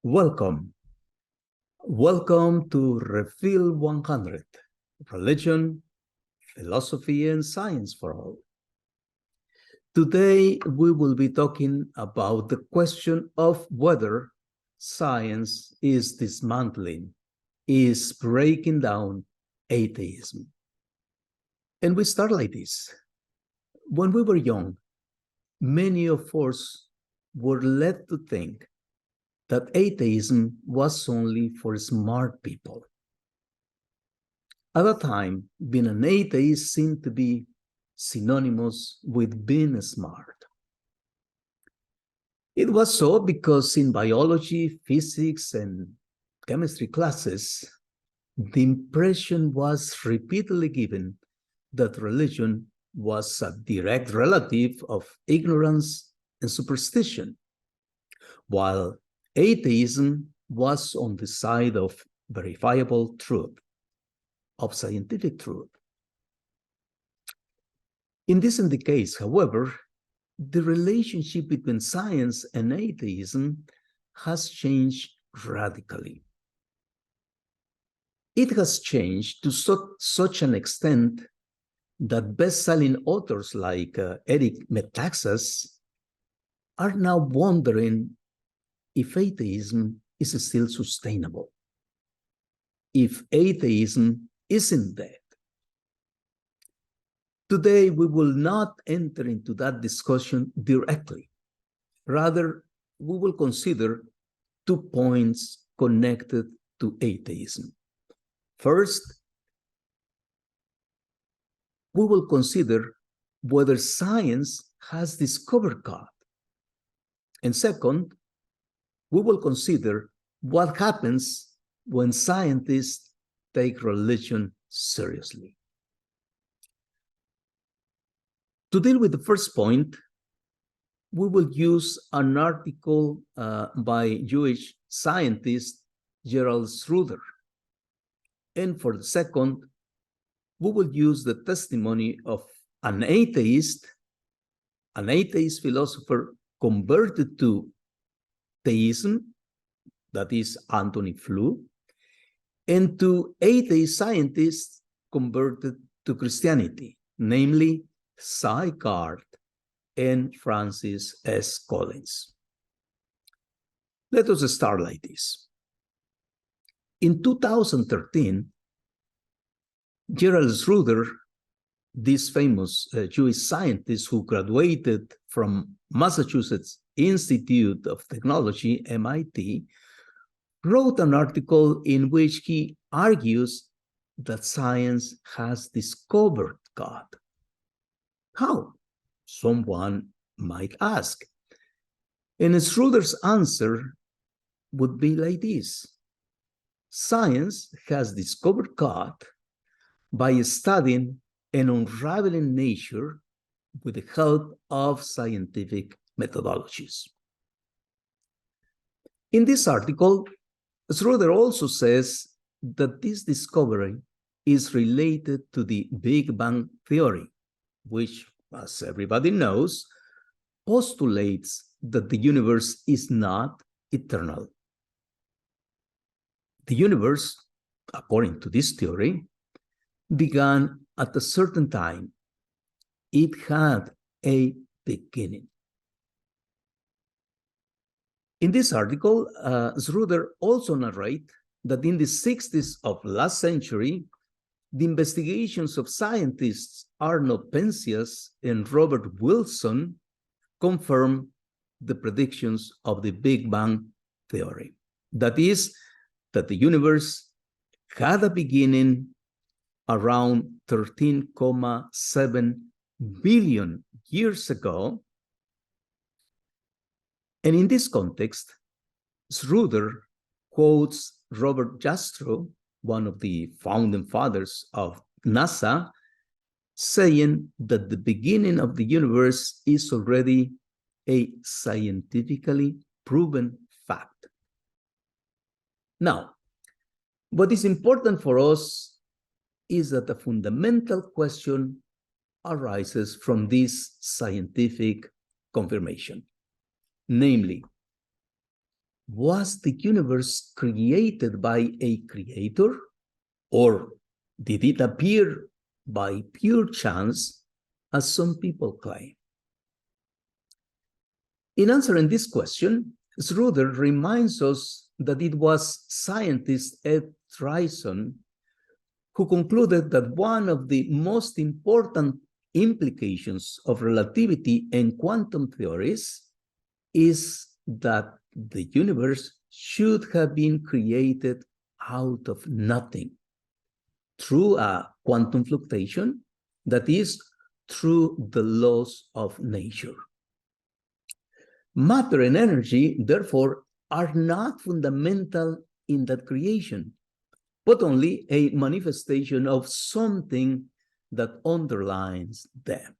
Welcome. Welcome to Refill 100, Religion, Philosophy, and Science for All. Today, we will be talking about the question of whether science is dismantling, is breaking down atheism. And we start like this. When we were young, many of us were led to think that atheism was only for smart people. At that time, being an atheist seemed to be synonymous with being smart. It was so because in biology, physics, and chemistry classes, the impression was repeatedly given that religion was a direct relative of ignorance and superstition, while atheism was on the side of verifiable truth, of scientific truth. In this in the case, however, the relationship between science and atheism has changed radically. It has changed to such an extent that best-selling authors like Eric Metaxas are now wondering if atheism is still sustainable, if atheism isn't dead. Today, we will not enter into that discussion directly. Rather, we will consider 2 points connected to atheism. First, we will consider whether science has discovered God. And second, we will consider what happens when scientists take religion seriously. To deal with the first point, we will use an article by Jewish scientist Gerald Schroeder. And for the second, we will use the testimony of an atheist philosopher converted to theism, that is Anthony Flew, and to atheist scientists converted to Christianity, namely Cy Gard and Francis S. Collins. Let us start like this. In 2013, Gerald Schroeder, this famous Jewish scientist who graduated from Massachusetts Institute of Technology, MIT, wrote an article in which he argues that science has discovered God. How? Someone might ask. And Schroeder's answer would be like this. Science has discovered God by studying and unraveling nature with the help of scientific methodologies. In this article, Schroeder also says that this discovery is related to the Big Bang theory, which, as everybody knows, postulates that the universe is not eternal. The universe, according to this theory, began at a certain time. It had a beginning. In this article, Schroeder also narrates that in the 60s of last century, the investigations of scientists Arno Penzias and Robert Wilson confirmed the predictions of the Big Bang theory. That is, that the universe had a beginning around 13.7 billion years ago. And in this context, Schroeder quotes Robert Jastrow, one of the founding fathers of NASA, saying that the beginning of the universe is already a scientifically proven fact. Now, what is important for us is that a fundamental question arises from this scientific confirmation. Namely, Was the universe created by a creator, or did it appear by pure chance, as some people claim? In answering this question, Schroeder reminds us that it was scientist Ed Trison who concluded that one of the most important implications of relativity and quantum theories is that the universe should have been created out of nothing through a quantum fluctuation, that is, through the laws of nature. Matter and energy, therefore, are not fundamental in that creation, but only a manifestation of something that underlines them.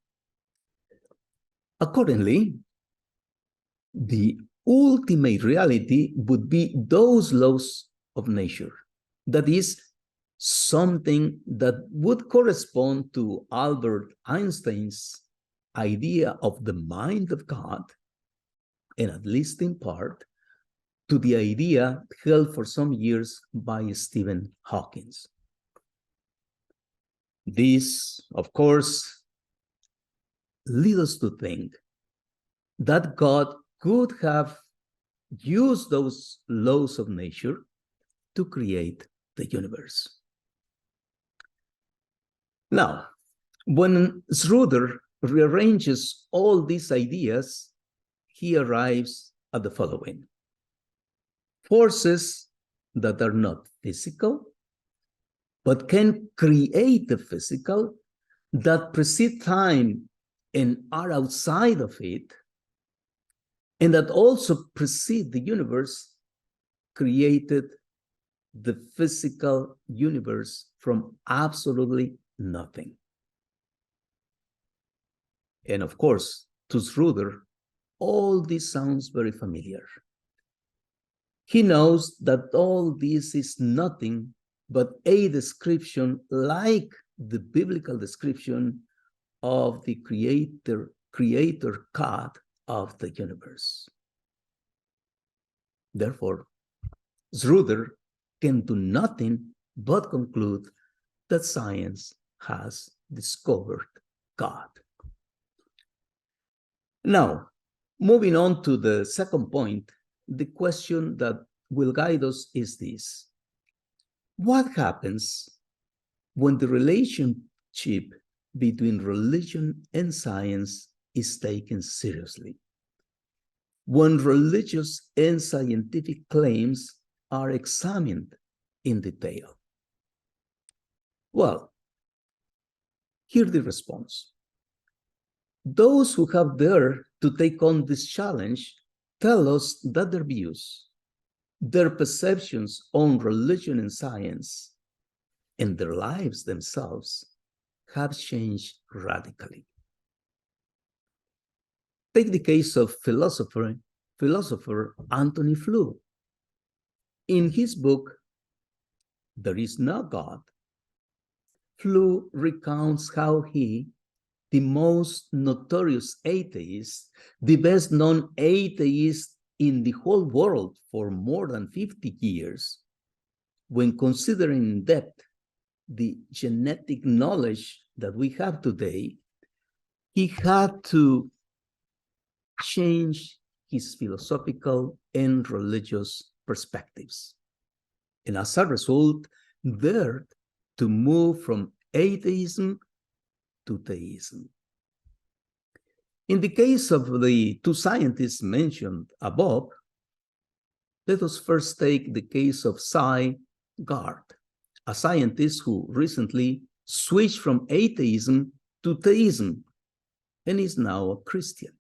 Accordingly, the ultimate reality would be those laws of nature, that is, something that would correspond to Albert Einstein's idea of the mind of God, and at least in part, to the idea held for some years by Stephen Hawking. This, of course, leads us to think that God could have used those laws of nature to create the universe. Now, when Schroeder rearranges all these ideas, he arrives at the following: forces that are not physical, but can create the physical, that precede time and are outside of it, and that also precede the universe, created the physical universe from absolutely nothing. And of course, to Schroeder, all this sounds very familiar. He knows that all this is nothing but a description like the biblical description of the creator God of the universe. Therefore, Schroeder can do nothing but conclude that science has discovered God. Now, moving on to the second point, the question that will guide us is this: what happens when the relationship between religion and science is taken seriously? When religious and scientific claims are examined in detail? Well, here's the response. Those who have dared to take on this challenge tell us that their views, their perceptions on religion and science, and their lives themselves have changed radically. Take the case of philosopher Antony Flew. In his book, There Is No God, Flew recounts how he, the most notorious atheist, the best known atheist in the whole world for more than 50 years, when considering in depth the genetic knowledge that we have today, he had to change his philosophical and religious perspectives. And as a result, dared to move from atheism to theism. In the case of the two scientists mentioned above, let us first take the case of Cy Gard, a scientist who recently switched from atheism to theism and is now a Christian.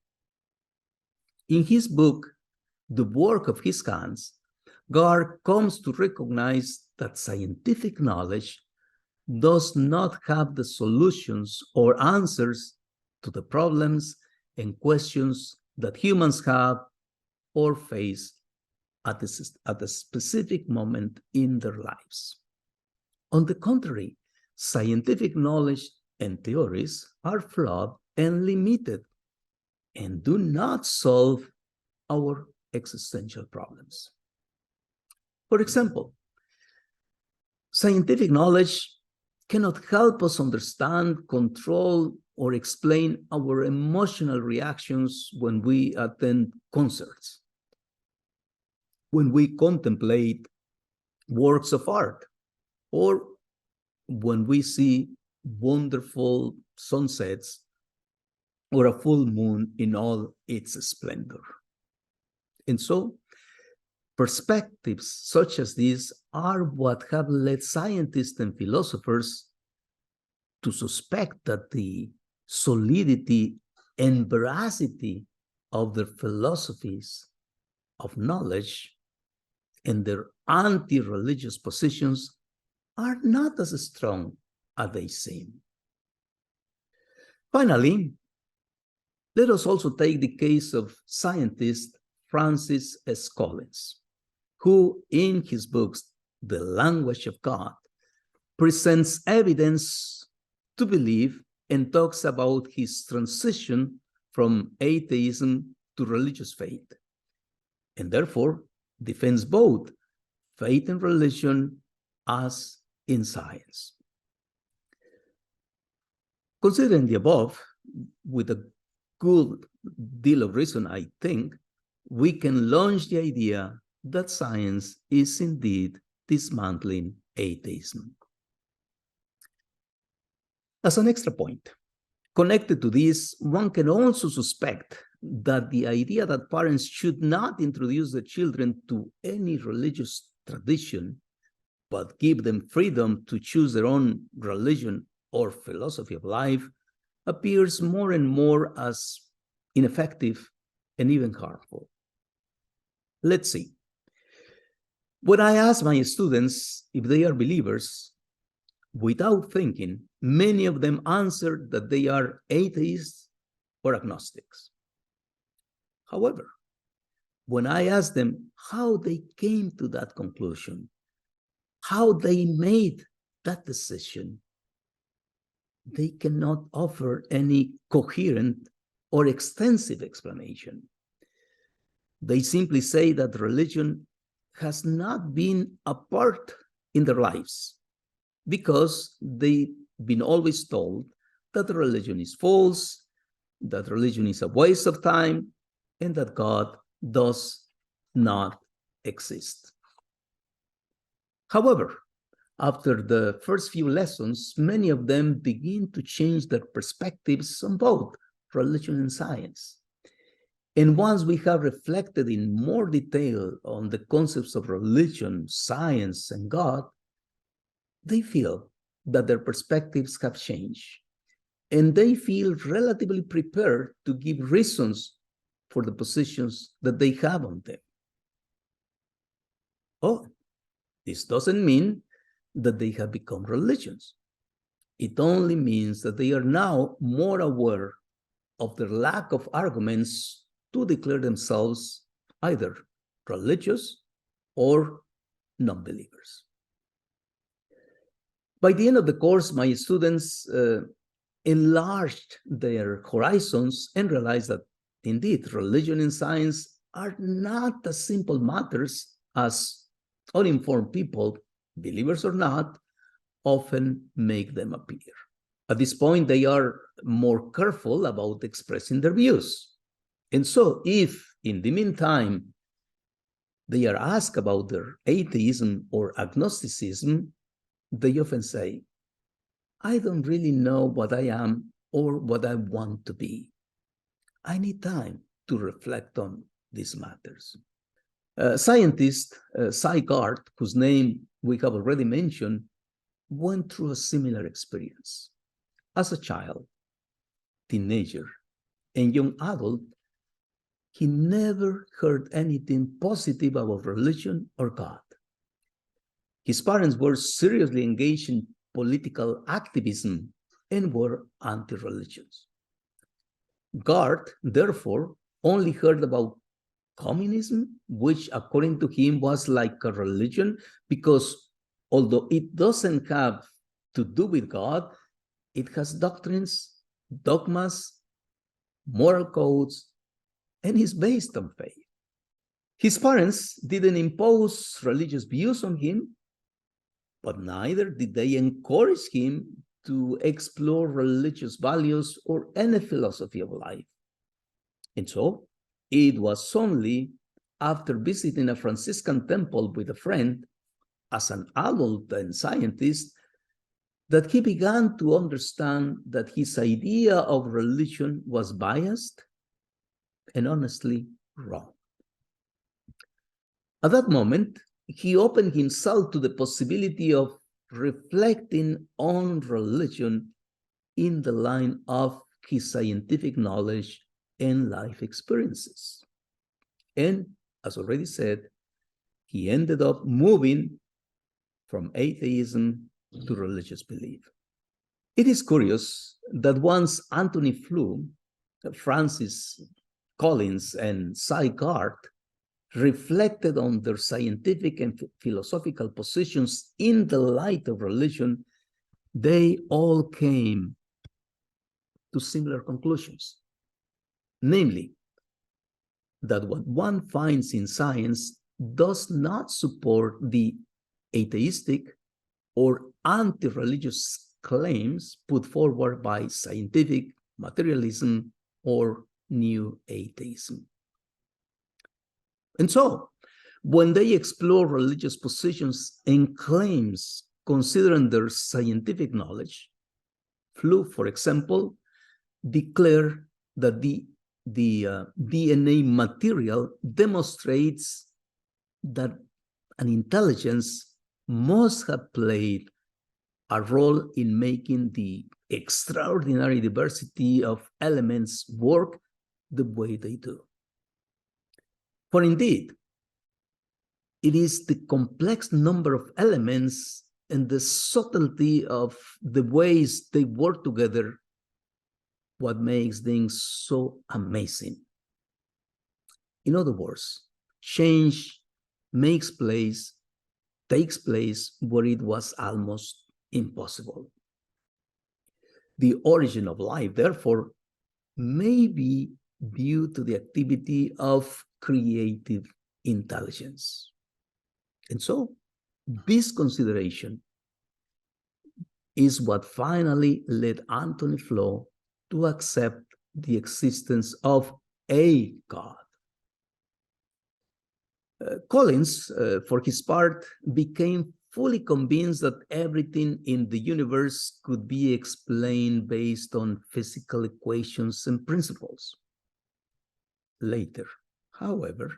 In his book, The Work of His Hands, Gard comes to recognize that scientific knowledge does not have the solutions or answers to the problems and questions that humans have or face at a specific moment in their lives. On the contrary, scientific knowledge and theories are flawed and limited and do not solve our existential problems. For example, scientific knowledge cannot help us understand, control, or explain our emotional reactions when we attend concerts, when we contemplate works of art, or when we see wonderful sunsets or a full moon in all its splendor. And so, perspectives such as these are what have led scientists and philosophers to suspect that the solidity and veracity of their philosophies of knowledge and their anti-religious positions are not as strong as they seem. Finally, let us also take the case of scientist Francis S. Collins, who in his books, The Language of God, presents evidence to believe and talks about his transition from atheism to religious faith, and therefore defends both faith and religion as in science. Considering the above, with a good deal of reason, I think, we can launch the idea that science is indeed dismantling atheism. As an extra point, connected to this, one can also suspect that the idea that parents should not introduce their children to any religious tradition, but give them freedom to choose their own religion or philosophy of life, appears more and more as ineffective and even harmful. Let's see. When I ask my students if they are believers, without thinking, many of them answer that they are atheists or agnostics. However, when I ask them how they came to that conclusion, how they made that decision, they cannot offer any coherent or extensive explanation. They simply say that religion has not been a part in their lives because they've been always told that religion is false, that religion is a waste of time, and that God does not exist. However, after the first few lessons, many of them begin to change their perspectives on both religion and science. And once we have reflected in more detail on the concepts of religion, science, and God, they feel that their perspectives have changed. And they feel relatively prepared to give reasons for the positions that they have on them. Oh, this doesn't mean that they have become religions. It only means that they are now more aware of their lack of arguments to declare themselves either religious or non-believers. By the end of the course, my students enlarged their horizons and realized that indeed religion and science are not as simple matters as uninformed people, believers or not, often make them appear. At this point, they are more careful about expressing their views. And so if, in the meantime, they are asked about their atheism or agnosticism, they often say, I don't really know what I am or what I want to be. I need time to reflect on these matters. Scientist Cy Gard, whose name we have already mentioned, went through a similar experience. As a child, teenager, and young adult, he never heard anything positive about religion or God. His parents were seriously engaged in political activism and were anti-religious. Gard, therefore, only heard about communism, which according to him was like a religion, because although it doesn't have to do with God, it has doctrines, dogmas, moral codes, and is based on faith. His parents didn't impose religious views on him, but neither did they encourage him to explore religious values or any philosophy of life. And so it was only after visiting a Franciscan temple with a friend as an adult and scientist that he began to understand that his idea of religion was biased and honestly wrong. At that moment, he opened himself to the possibility of reflecting on religion in the line of his scientific knowledge and life experiences. And as already said, he ended up moving from atheism to religious belief. It is curious that once Anthony Flew, Francis Collins, and Cy Garth reflected on their scientific and philosophical positions in the light of religion, they all came to similar conclusions. Namely, that what one finds in science does not support the atheistic or anti-religious claims put forward by scientific materialism or new atheism. And so, when they explore religious positions and claims considering their scientific knowledge, Flew, for example, declared that the DNA material demonstrates that an intelligence must have played a role in making the extraordinary diversity of elements work the way they do. For indeed, it is the complex number of elements and the subtlety of the ways they work together what makes things so amazing. In other words, change takes place where it was almost impossible. The origin of life, therefore, may be due to the activity of creative intelligence. And so, this consideration is what finally led Anthony Flew to accept the existence of a God. Collins, for his part, became fully convinced that everything in the universe could be explained based on physical equations and principles. Later, however,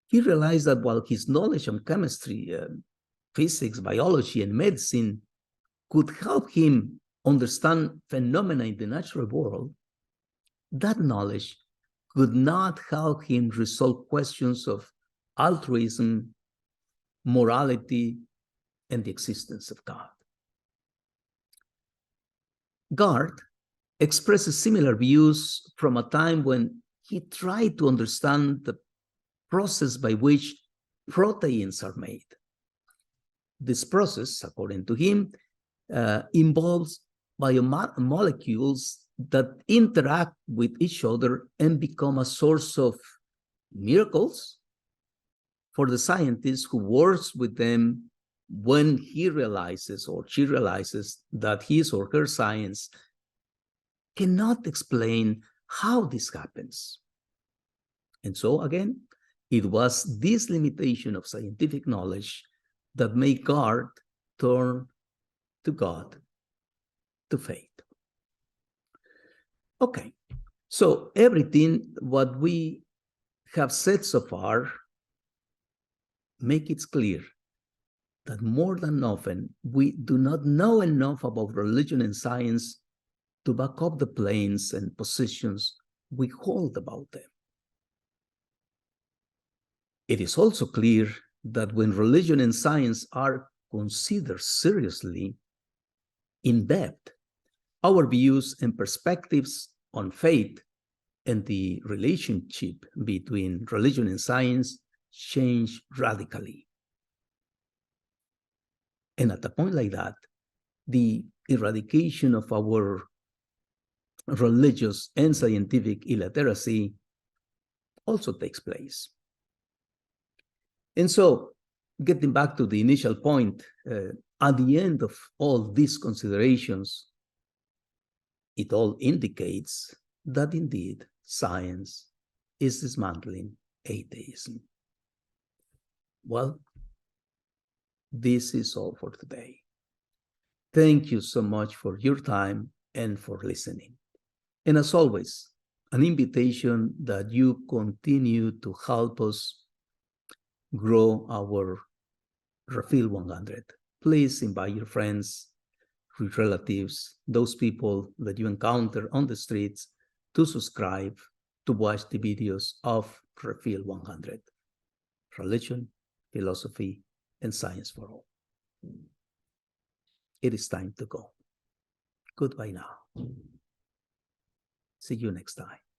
he realized that while his knowledge on chemistry, physics, biology, and medicine could help him understand phenomena in the natural world, that knowledge could not help him resolve questions of altruism, morality, and the existence of God. Garth expresses similar views from a time when he tried to understand the process by which proteins are made. This process, according to him, involves biomolecules that interact with each other and become a source of miracles for the scientist who works with them when he realizes or she realizes that his or her science cannot explain how this happens. And so again, it was this limitation of scientific knowledge that made Garth turn to God, to faith. Okay, so everything what we have said so far make it clear that more than often we do not know enough about religion and science to back up the claims and positions we hold about them. It is also clear that when religion and science are considered seriously, in depth, our views and perspectives on faith and the relationship between religion and science change radically. And at a point like that, the eradication of our religious and scientific illiteracy also takes place. And so, getting back to the initial point, at the end of all these considerations, it all indicates that indeed science is dismantling atheism. Well, this is all for today. Thank you so much for your time and for listening. And as always, an invitation that you continue to help us grow our Refill 100. Please invite your friends, your relatives, those people that you encounter on the streets to subscribe, to watch the videos of Refill 100. Religion, philosophy, and science for all. It is time to go. Goodbye now. See you next time.